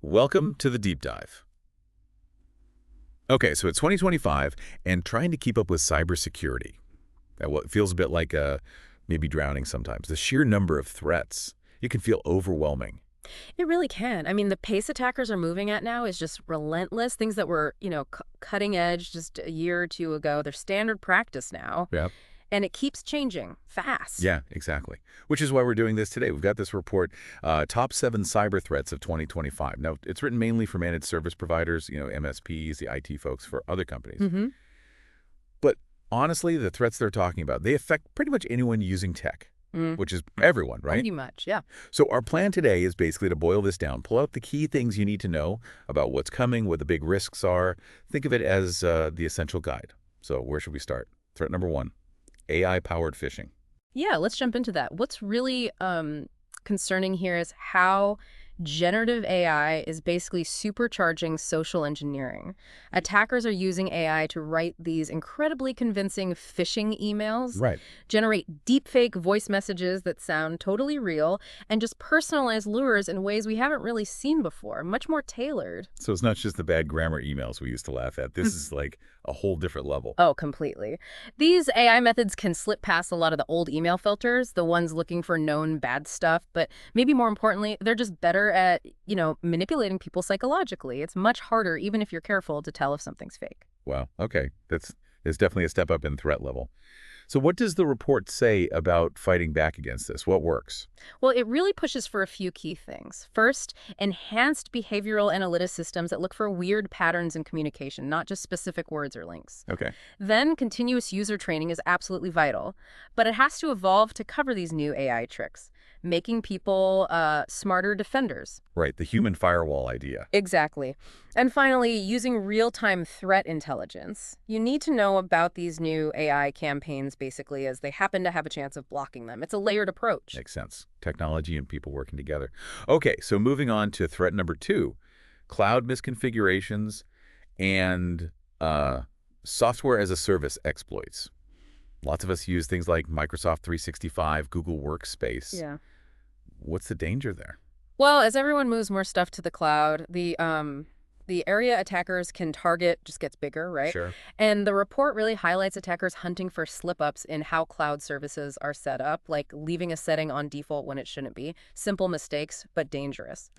Welcome to the deep dive. Okay, so it's 2025 and trying to keep up with cybersecurity. Well, it feels a bit like maybe drowning sometimes. The sheer number of threats, it can feel overwhelming. It really can. I mean, the pace attackers are moving at now is just relentless. Things that were, cutting edge just a year or two ago, they're standard practice now. Yeah. And it keeps changing fast. Yeah, exactly. Which is why we're doing this today. We've got this report, Top 7 Cyber Threats of 2025. Now, it's written mainly for managed service providers, MSPs, the IT folks for other companies. Mm-hmm. But honestly, the threats they're talking about, they affect pretty much anyone using tech, which is everyone, right? Pretty much, yeah. So our plan today is basically to boil this down, pull out the key things you need to know about what's coming, what the big risks are. Think of it as the essential guide. So where should we start? Threat number 1, AI-powered phishing. Yeah, let's jump into that. What's really concerning here is how generative AI is basically supercharging social engineering. Attackers are using AI to write these incredibly convincing phishing emails, Right. generate deepfake voice messages that sound totally real, and just personalize lures in ways we haven't really seen before, much more tailored. So it's not just the bad grammar emails we used to laugh at. This is like a whole different level. Oh, completely. These AI methods can slip past a lot of the old email filters, the ones looking for known bad stuff, but maybe more importantly, they're just better at, manipulating people psychologically. It's much harder, even if you're careful, to tell if something's fake. Wow. Okay. That's definitely a step up in threat level. So what does the report say about fighting back against this? What works? Well, it really pushes for a few key things. First, enhanced behavioral analytic systems that look for weird patterns in communication, not just specific words or links. Okay. Then, continuous user training is absolutely vital, but it has to evolve to cover these new AI tricks, making people smarter defenders. Right. The human firewall idea. Exactly. And finally, using real-time threat intelligence. You need to know about these new AI campaigns, basically, as they happen to have a chance of blocking them. It's a layered approach. Makes sense. Technology and people working together. Okay, so moving on to threat number 2, cloud misconfigurations and software as a service exploits. Lots of us use things like Microsoft 365, Google Workspace. Yeah. What's the danger there? Well, as everyone moves more stuff to the cloud, the area attackers can target just gets bigger, right? Sure. And the report really highlights attackers hunting for slip-ups in how cloud services are set up, like leaving a setting on default when it shouldn't be. Simple mistakes, but dangerous.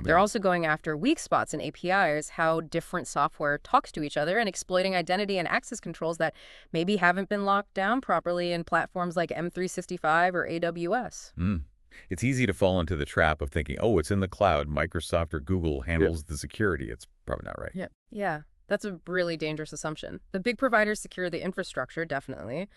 They're also going after weak spots in APIs, how different software talks to each other, and exploiting identity and access controls that maybe haven't been locked down properly in platforms like M365 or AWS. It's easy to fall into the trap of thinking, oh, it's in the cloud. Microsoft or Google handles the security. It's probably not right. Yeah, that's a really dangerous assumption. The big providers secure the infrastructure, definitely,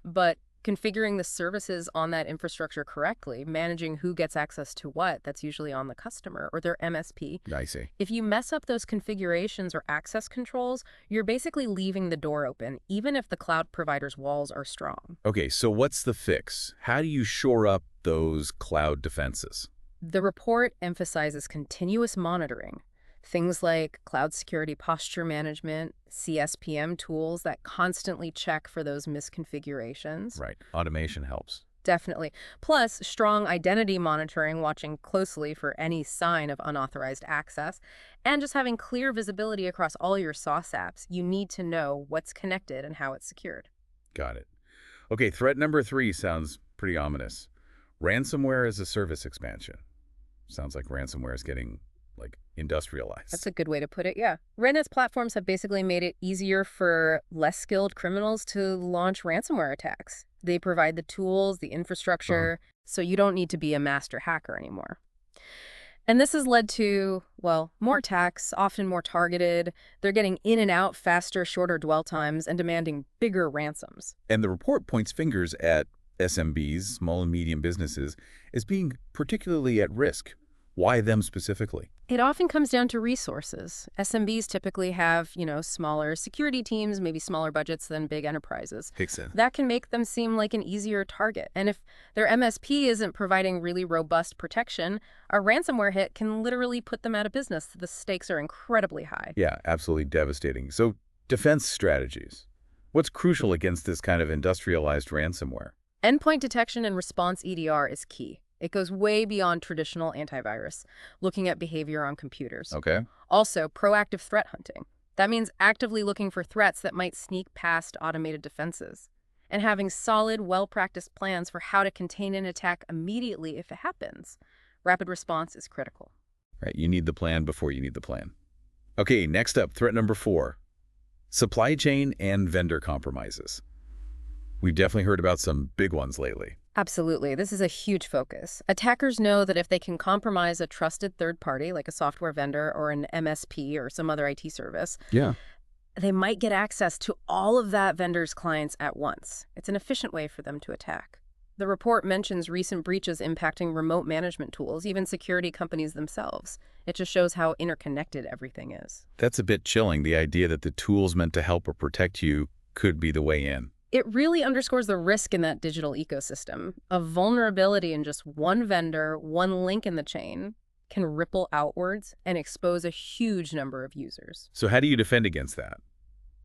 but configuring the services on that infrastructure correctly, managing who gets access to what, that's usually on the customer or their MSP. I see. If you mess up those configurations or access controls, you're basically leaving the door open, even if the cloud provider's walls are strong. Okay, so what's the fix? How do you shore up those cloud defenses? The report emphasizes continuous monitoring. Things like cloud security posture management, CSPM tools that constantly check for those misconfigurations. Right. Automation helps. Definitely. Plus, strong identity monitoring, watching closely for any sign of unauthorized access, and just having clear visibility across all your SOC apps. You need to know what's connected and how it's secured. Got it. Okay, threat number 3 sounds pretty ominous. Ransomware as a service expansion. Sounds like ransomware is getting industrialized. That's a good way to put it, yeah. Rednet's platforms have basically made it easier for less skilled criminals to launch ransomware attacks. They provide the tools, the infrastructure, so you don't need to be a master hacker anymore. And this has led to, well, more attacks, often more targeted. They're getting in and out faster, shorter dwell times, and demanding bigger ransoms. And the report points fingers at SMBs, small and medium businesses, as being particularly at risk. Why them specifically? It often comes down to resources. SMBs typically have, smaller security teams, maybe smaller budgets than big enterprises. Makes sense. That can make them seem like an easier target. And if their MSP isn't providing really robust protection, a ransomware hit can literally put them out of business. The stakes are incredibly high. Yeah, absolutely devastating. So, defense strategies. What's crucial against this kind of industrialized ransomware? Endpoint detection and response EDR is key. It goes way beyond traditional antivirus, looking at behavior on computers. Okay. Also, proactive threat hunting. That means actively looking for threats that might sneak past automated defenses. And having solid, well-practiced plans for how to contain an attack immediately if it happens. Rapid response is critical. Right. You need the plan before you need the plan. Okay, next up, threat number 4. Supply chain and vendor compromises. We've definitely heard about some big ones lately. Absolutely. This is a huge focus. Attackers know that if they can compromise a trusted third party, like a software vendor or an MSP or some other IT service, Yeah. they might get access to all of that vendor's clients at once. It's an efficient way for them to attack. The report mentions recent breaches impacting remote management tools, even security companies themselves. It just shows how interconnected everything is. That's a bit chilling, the idea that the tools meant to help or protect you could be the way in. It really underscores the risk in that digital ecosystem. A vulnerability in just one vendor, one link in the chain, can ripple outwards and expose a huge number of users. So how do you defend against that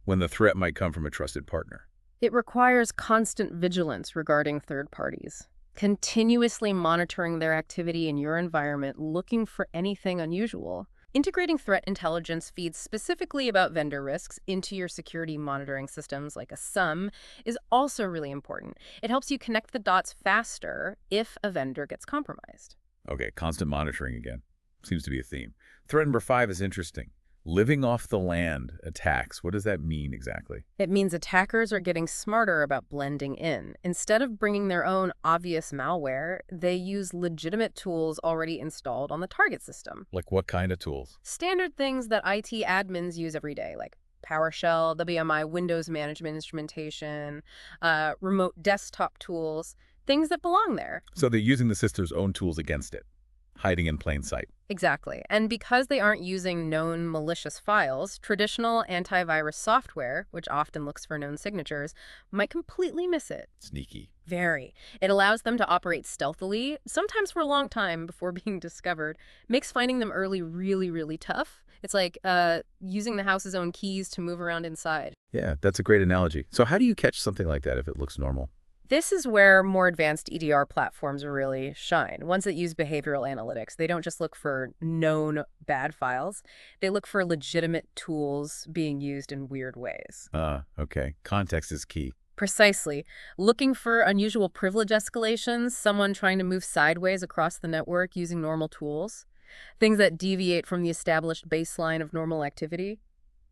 when the threat might come from a trusted partner? It requires constant vigilance regarding third parties, continuously monitoring their activity in your environment, looking for anything unusual. Integrating threat intelligence feeds specifically about vendor risks into your security monitoring systems like a SUM is also really important. It helps you connect the dots faster if a vendor gets compromised. Okay, constant monitoring again. Seems to be a theme. Threat number 5 is interesting. Living off the land attacks. What does that mean exactly? It means attackers are getting smarter about blending in. Instead of bringing their own obvious malware, they use legitimate tools already installed on the target system. Like what kind of tools? Standard things that IT admins use every day, like PowerShell, WMI, Windows management instrumentation, remote desktop tools, things that belong there. So they're using the system's own tools against it, hiding in plain sight. Exactly. And because they aren't using known malicious files, traditional antivirus software, which often looks for known signatures, might completely miss it. Sneaky. Very. It allows them to operate stealthily, sometimes for a long time before being discovered. Makes finding them early really, really tough. It's like using the house's own keys to move around inside. Yeah, that's a great analogy. So how do you catch something like that if it looks normal? This is where more advanced EDR platforms really shine, ones that use behavioral analytics. They don't just look for known bad files. They look for legitimate tools being used in weird ways. Okay. Context is key. Precisely. Looking for unusual privilege escalations, someone trying to move sideways across the network using normal tools, things that deviate from the established baseline of normal activity.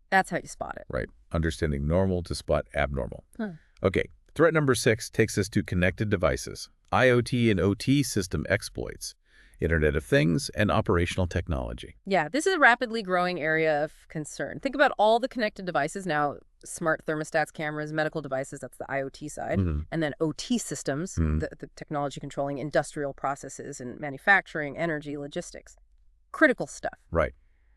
That's how you spot it. Right. Understanding normal to spot abnormal. Huh. Okay. Threat number 6 takes us to connected devices, IoT and OT system exploits, Internet of Things, and operational technology. Yeah, this is a rapidly growing area of concern. Think about all the connected devices now, smart thermostats, cameras, medical devices, that's the IoT side, and then OT systems, the technology controlling industrial processes and manufacturing, energy, logistics. Critical stuff. Right.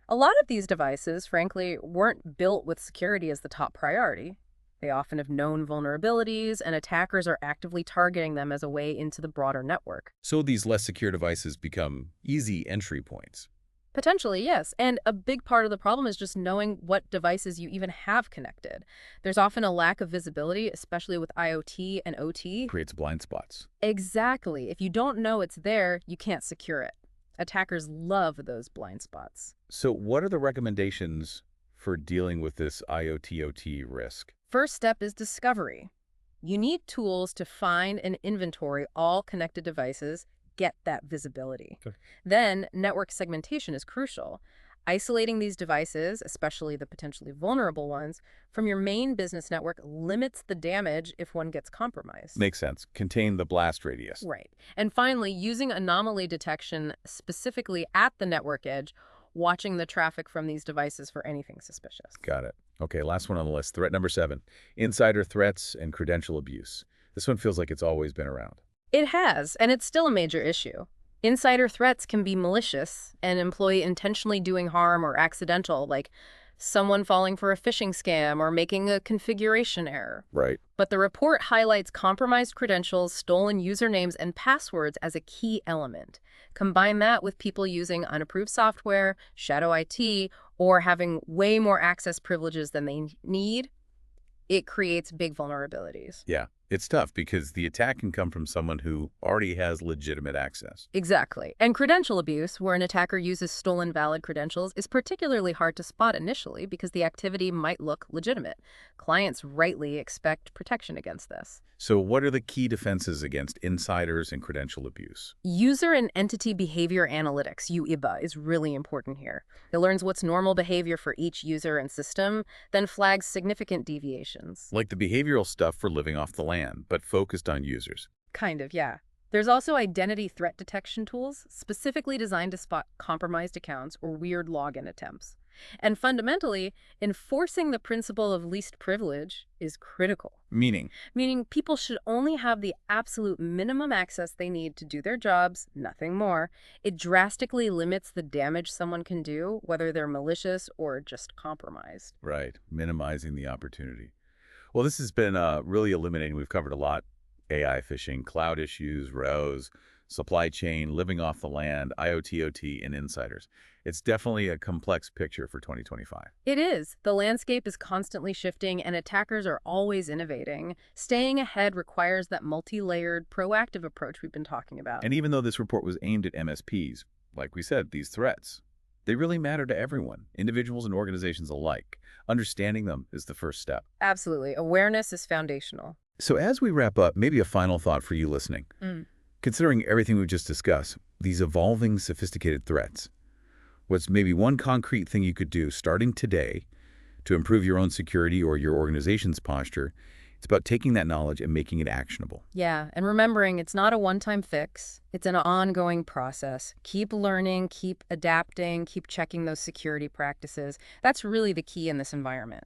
A lot of these devices, frankly, weren't built with security as the top priority. They often have known vulnerabilities, and attackers are actively targeting them as a way into the broader network. So these less secure devices become easy entry points. Potentially, yes. And a big part of the problem is just knowing what devices you even have connected. There's often a lack of visibility, especially with IoT and OT. Creates blind spots. Exactly. If you don't know it's there, you can't secure it. Attackers love those blind spots. So what are the recommendations for dealing with this IoT-OT risk? First step is discovery. You need tools to find and inventory all connected devices, get that visibility. Okay. Then, network segmentation is crucial. Isolating these devices, especially the potentially vulnerable ones, from your main business network limits the damage if one gets compromised. Makes sense. Contain the blast radius. Right. And finally, using anomaly detection specifically at the network edge, watching the traffic from these devices for anything suspicious. Got it. Okay, last one on the list. Threat number 7, insider threats and credential abuse. This one feels like it's always been around. It has, and it's still a major issue. Insider threats can be malicious, an employee intentionally doing harm or accidental, like someone falling for a phishing scam or making a configuration error. Right. But the report highlights compromised credentials, stolen usernames, and passwords as a key element. Combine that with people using unapproved software, shadow IT, or having way more access privileges than they need, it creates big vulnerabilities. Yeah. It's tough because the attack can come from someone who already has legitimate access. Exactly. And credential abuse, where an attacker uses stolen valid credentials, is particularly hard to spot initially because the activity might look legitimate. Clients rightly expect protection against this. So what are the key defenses against insiders and credential abuse? User and entity behavior analytics, UIBA, is really important here. It learns what's normal behavior for each user and system, then flags significant deviations. Like the behavioral stuff for living off the land, but focused on users. Kind of, yeah. There's also identity threat detection tools specifically designed to spot compromised accounts or weird login attempts. And fundamentally, enforcing the principle of least privilege is critical. Meaning, Meaning people should only have the absolute minimum access they need to do their jobs, nothing more. It drastically limits the damage someone can do, whether they're malicious or just compromised. right, minimizing the opportunity. Well, this has been really illuminating. We've covered a lot. AI phishing, cloud issues, rows, supply chain, living off the land, IoT, OT, and insiders. It's definitely a complex picture for 2025. It is. The landscape is constantly shifting, and attackers are always innovating. Staying ahead requires that multi-layered, proactive approach we've been talking about. And even though this report was aimed at MSPs, like we said, these threats, they really matter to everyone, individuals and organizations alike. Understanding them is the first step. Absolutely. Awareness is foundational. So as we wrap up, maybe a final thought for you listening. Considering everything we've just discussed, these evolving, sophisticated threats, what's maybe one concrete thing you could do starting today to improve your own security or your organization's posture? It's about taking that knowledge and making it actionable. Yeah, and remembering it's not a one-time fix. It's an ongoing process. Keep learning, keep adapting, keep checking those security practices. That's really the key in this environment.